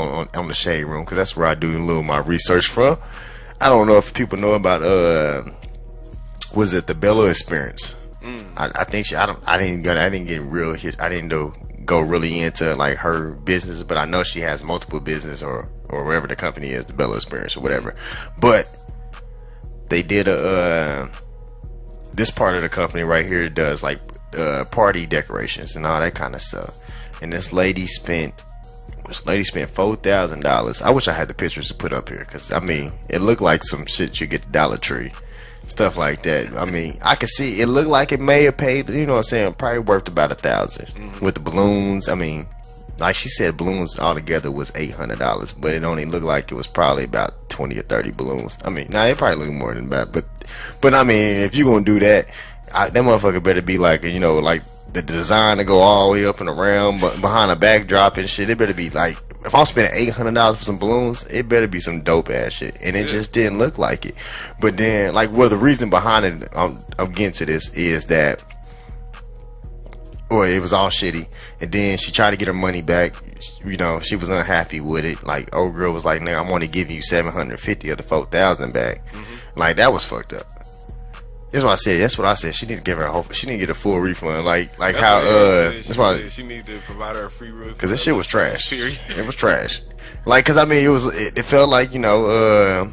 on the Shade Room, because that's where I do a little of my research from. I don't know if people know about was it the Bella Experience? I think I didn't get real hit. I didn't go really into like her business, but I know she has multiple business or wherever the company is, the Bella Experience or whatever. But they did this part of the company right here does like party decorations and all that kind of stuff. And this lady spent $4,000. I wish I had the pictures to put up here, because I mean, it looked like some shit you get at Dollar Tree, stuff like that. I mean, I could see it looked like it may have paid, you know what I'm saying, probably worth about $1,000 with the balloons. I mean, like she said, balloons altogether was $800, but it only looked like it was probably about 20 or 30 balloons. I mean, it probably looked more than that, but I mean, if you gonna do that, that motherfucker better be like, you know, like the design to go all the way up and around, but behind a backdrop and shit. It better be like, if I'm spending $800 for some balloons, it better be some dope ass shit. And it just didn't look like it. But then, like, well, the reason behind it, I'm getting to this, is that, well, it was all shitty. And then she tried to get her money back. You know, she was unhappy with it. Like, old girl was like, "Nigga, I'm going to give you $750 of the $4,000 back." Like, that was fucked up. That's what I said. That's what I said. She didn't give her she didn't get a full refund. Like how that's why she needed to provide her a free refund, because this shit was trash. It was trash. Like, cause I mean, it felt like, you know,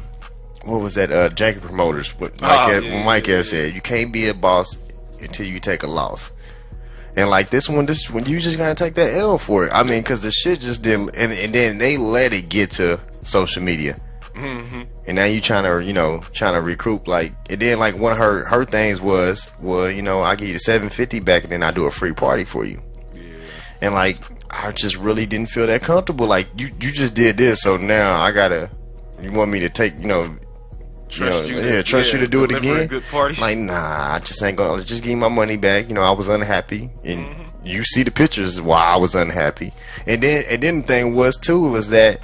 what was that? Jacket Promoters. What Mike F said, you can't be a boss until you take a loss. And like this one you just gotta take that L for it. I mean, cause the shit just didn't, and then they let it get to social media. And now you trying to recoup, like, and then like one of her things was, well, you know, I give you the $750 back and then I do a free party for you. And like, I just really didn't feel that comfortable. Like, you just did this, so now you want me to take, trust you to do it again? A good party? Like, nah, I just ain't gonna, just give me my money back. You know, I was unhappy, and you see the pictures why I was unhappy. And then the thing was that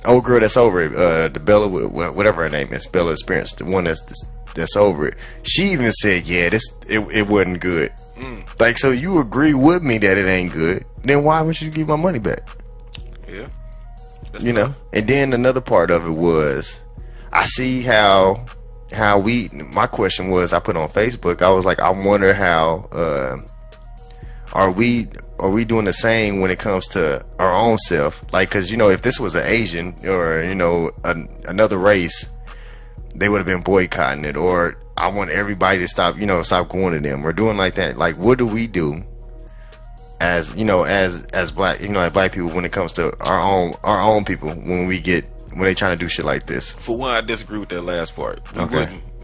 old girl that's over it, the Bella, whatever her name is, Bella Experience, the one that's over it, she even said, yeah, it wasn't good. Like, so you agree with me that it ain't good, then why would you give my money back? Yeah, you know. And then another part of it was, I see how my question was, I put on Facebook, I was like, I wonder how are we doing the same when it comes to our own self? Like, because, you know, if this was an Asian or, you know, another race, they would have been boycotting it. Or I want everybody to stop going to them or doing like that. Like, what do we do as, you know, as black, you know, as black people when it comes to our own people when they trying to do shit like this? For one, I disagree with that last part.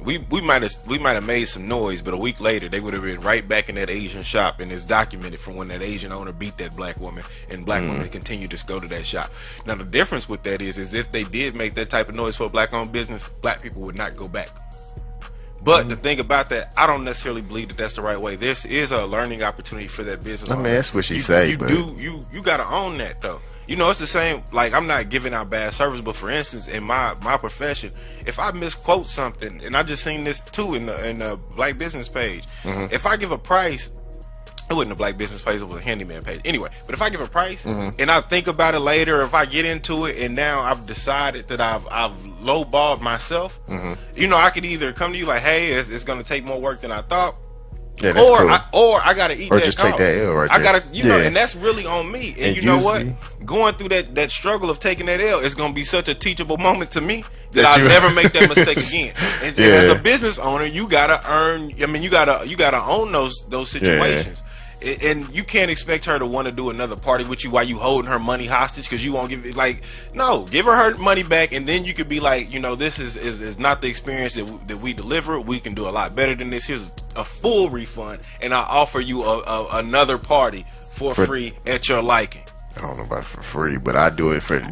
We might have made some noise, but a week later they would have been right back in that Asian shop, and it's documented from when that Asian owner beat that black woman, and black women continue to go to that shop. Now the difference with that is if they did make that type of noise for a black-owned business, black people would not go back. But the thing about that, I don't necessarily believe that that's the right way. This is a learning opportunity for that business. I mean, that's what she say. You gotta own that though. You know, it's the same, like, I'm not giving out bad service, but for instance, in my profession, if I misquote something, and I just seen this too in the Black Business page, if I give a price, it wasn't a Black Business page, it was a handyman page. Anyway, but if I give a price, and I think about it later, if I get into it, and now I've decided that I've lowballed myself, you know, I could either come to you like, hey, it's going to take more work than I thought, yeah, that's cool. I gotta eat or that just cow. Take that L right there. I gotta, you know, and that's really on me. And you know what? Going through that struggle of taking that L is gonna be such a teachable moment to me that I'll never make that mistake again. And as a business owner, you gotta earn. I mean, you gotta own those situations. And you can't expect her to want to do another party with you while you holding her money hostage because you won't give it. Like, no, give her money back, and then you could be like, you know, this is not the experience that we deliver. We can do a lot better than this. Here's a full refund, and I offer you another party for free at your liking. I don't know about for free, but I do it for for a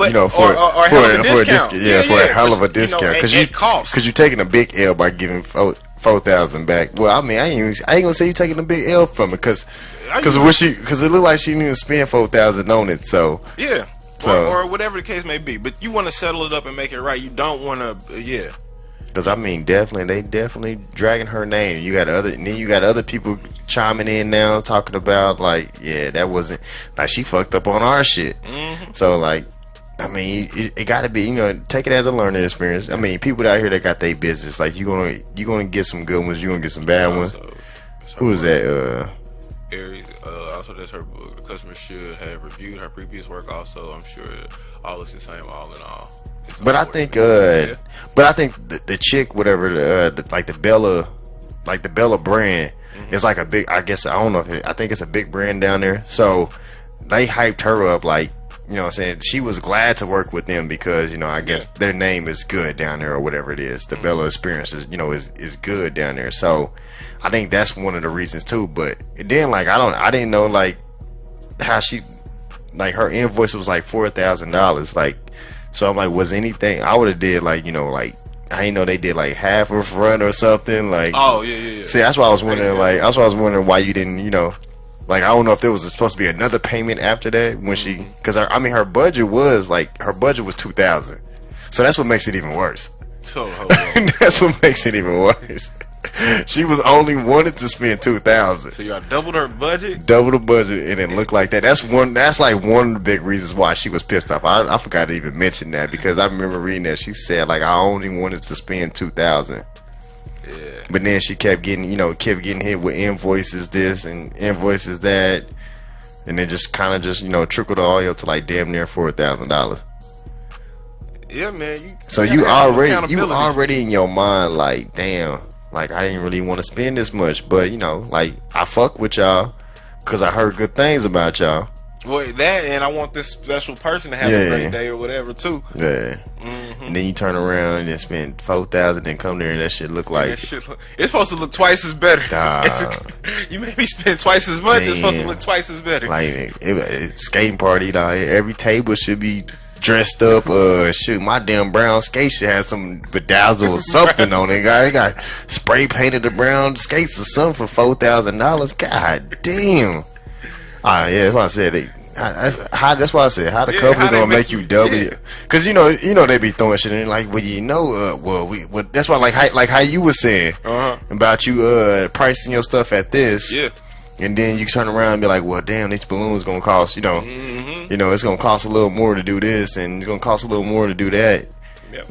discount. For a hell of a discount because you're taking a big L by giving $4,000 back. Well, I mean, I ain't gonna say you taking a big L from it because it looked like she didn't even spend $4,000 on it. So or whatever the case may be. But you want to settle it up and make it right. You don't want to Because I mean, they definitely dragging her name. You got other people chiming in now talking about like, yeah, that wasn't like she fucked up on our shit. So like, I mean, it got to be, take it as a learning experience. I mean, people out here that got their business, like you gonna get some good ones, you gonna get some bad ones. Who is that? Aries. Also, that's her book. The customer should have reviewed her previous work. Also, I'm sure all is the same, all in all. But I think, the chick, whatever, the Bella brand is like a big. I guess I don't know. I think it's a big brand down there. So they hyped her up, like, you know what I'm saying. She was glad to work with them because I guess their name is good down there or whatever it is. The Bella experience is good down there. So I think that's one of the reasons too. But then like I didn't know like how she like her invoice was like $4,000 like. So I'm like, was anything I would have did like like I didn't know they did like half a front or something like. Oh yeah. See, that's why I was wondering why you didn't like I don't know if there was supposed to be another payment after that when she because I mean her budget was $2,000, so that's what makes it even worse. So that's what makes it even worse. She was only wanted to spend $2,000. So y'all doubled her budget? Double the budget, and it looked like that. That's like one of the big reasons why she was pissed off. I forgot to even mention that because I remember reading that she said like I only wanted to spend $2,000. Yeah. But then she kept getting hit with invoices this and invoices that, and it just kind of trickled all the way up to like damn near $4,000. Yeah, man. So you already in your mind like, damn. Like, I didn't really want to spend this much, but, like, I fuck with y'all because I heard good things about y'all. Well, that, and I want this special person to have a great day or whatever, too. Yeah. And then you turn around and spend $4,000 and come there and that shit look like... It's supposed to look twice as better. You maybe spend twice as much, it's supposed to look twice as better. Like, skating party, every table should be... dressed up, my damn brown skate should have some bedazzle or something on it. I got spray painted the brown skates or something for $4,000. God damn. Yeah, that's why I said that's why I said how the company gonna make you double it? Because they be throwing shit in like, that's why like how you was saying about you pricing your stuff at this. Yeah. And then you turn around and be like, well, damn, these balloons gonna cost, it's gonna cost a little more to do this, and it's gonna cost a little more to do that. Yep.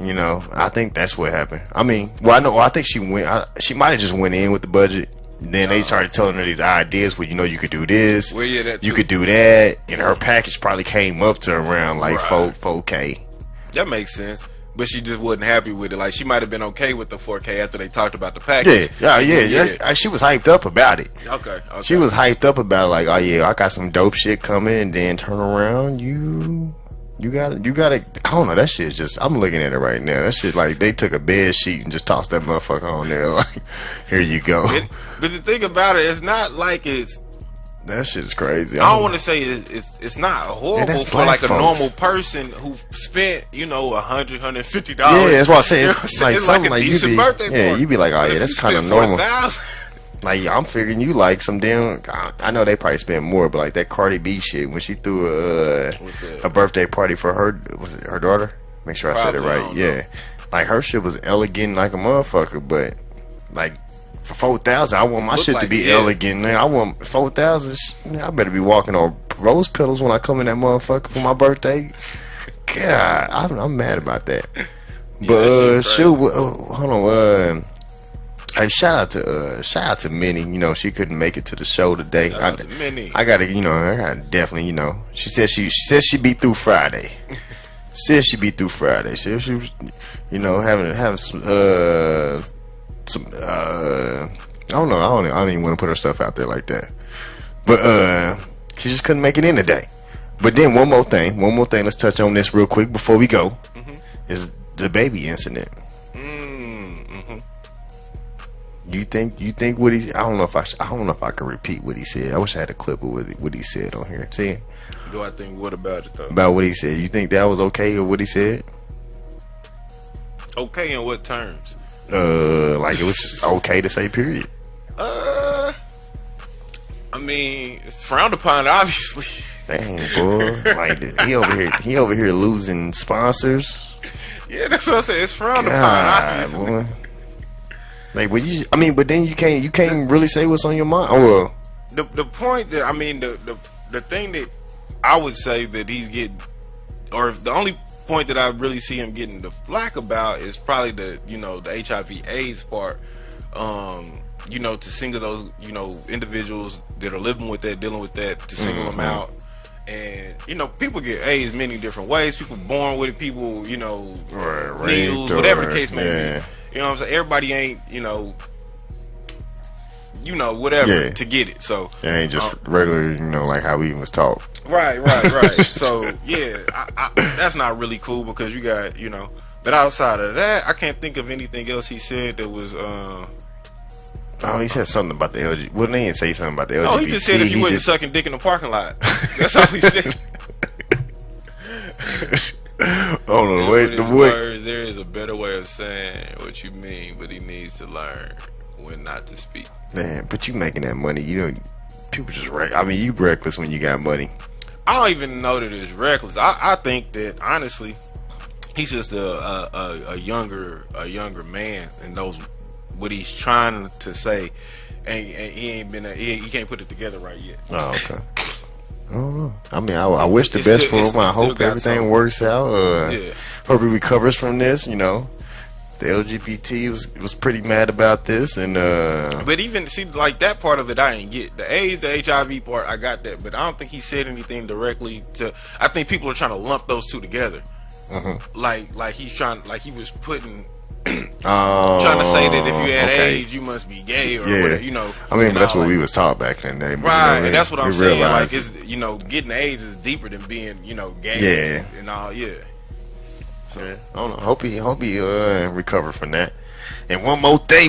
I think that's what happened. I mean, I think she might have just went in with the budget. Then they started telling her these ideas where you could do this, you could do that, and her package probably came up to around like 4K. That makes sense. But she just wasn't happy with it. Like, she might have been okay with the 4K after they talked about the package. Yeah. She was hyped up about it. Okay. She was hyped up about it, like, oh yeah, I got some dope shit coming, and then turn around, you gotta, I don't know, that shit just, I'm looking at it right now. That shit, like, they took a bed sheet and just tossed that motherfucker on there, like, here you go. But the thing about it, it's not like it's, that shit is crazy. I don't want to say it's not horrible for like a normal person who spent $100, $150. Yeah, that's why I say it's like something like you be you be like, oh yeah, that's kind of normal. Like, I'm figuring you like some damn. I know they probably spent more, but like that Cardi B shit when she threw a birthday party for her, was it her daughter? Make sure I said it right. Yeah, like her shit was elegant like a motherfucker, but like. For 4,000, I want my shit to be elegant. Man. I want 4,000. I better be walking on rose petals when I come in that motherfucker for my birthday. God, I'm mad about that. But hold on. Hey, shout out to Minnie. She couldn't make it to the show today. I gotta definitely. She said she'd be through Friday. Said she'd be through Friday. She was, having some I don't know. I don't even want to put her stuff out there like that. But she just couldn't make it in today. But then one more thing. Let's touch on this real quick before we go. Is the baby incident. You think what he? I don't know if I can repeat what he said. I wish I had a clip of what he said on here. See? Do I think what about it though? About what he said. You think that was okay or what he said? Okay in what terms? Like it was just okay to say period. I mean, it's frowned upon, obviously. Dang, boy, like he over here losing sponsors. Yeah, that's what I said. It's frowned upon. Boy. Like, but then you can't really say what's on your mind. Oh, well. The point that the thing that I would say that he's getting, or the only point that I really see him getting the flack about is probably the HIV/AIDS part. To single those individuals that are living with that, dealing with that, to single them out. And people get AIDS many different ways. People born with it. People needles, whatever the case may be. You know what I'm saying? Everybody ain't whatever to get it. So it ain't just regular, like how we was taught. Right. So yeah, I, that's not really cool because you got But outside of that, I can't think of anything else he said that was. Oh, he said something about the LGBT. Well, they didn't say something about the LGBT. Oh, he just said if you wasn't sucking dick in the parking lot. That's all he said. Oh no, wait, the words, there is a better way of saying what you mean, but he needs to learn when not to speak. Man, but you making that money, people just you reckless when you got money. I don't even know that it's reckless. I think that honestly, he's just a younger man and knows what he's trying to say, and he ain't he can't put it together right yet. Oh, okay. I don't know. I wish the best for him. I hope everything works out. Hope he recovers from this. The LGBT was pretty mad about this, and but even like that part of it, I didn't get the AIDS, the HIV part. I got that, but I don't think he said anything directly to. I think people are trying to lump those two together. Like he's trying, like he was putting. Trying to say that if you had AIDS, you must be gay or whatever, but that's what we was taught back in the day. Right, and that's what I'm saying. Like, it's getting AIDS is deeper than being gay. And all. So I don't know. Hope he recover from that. And one more thing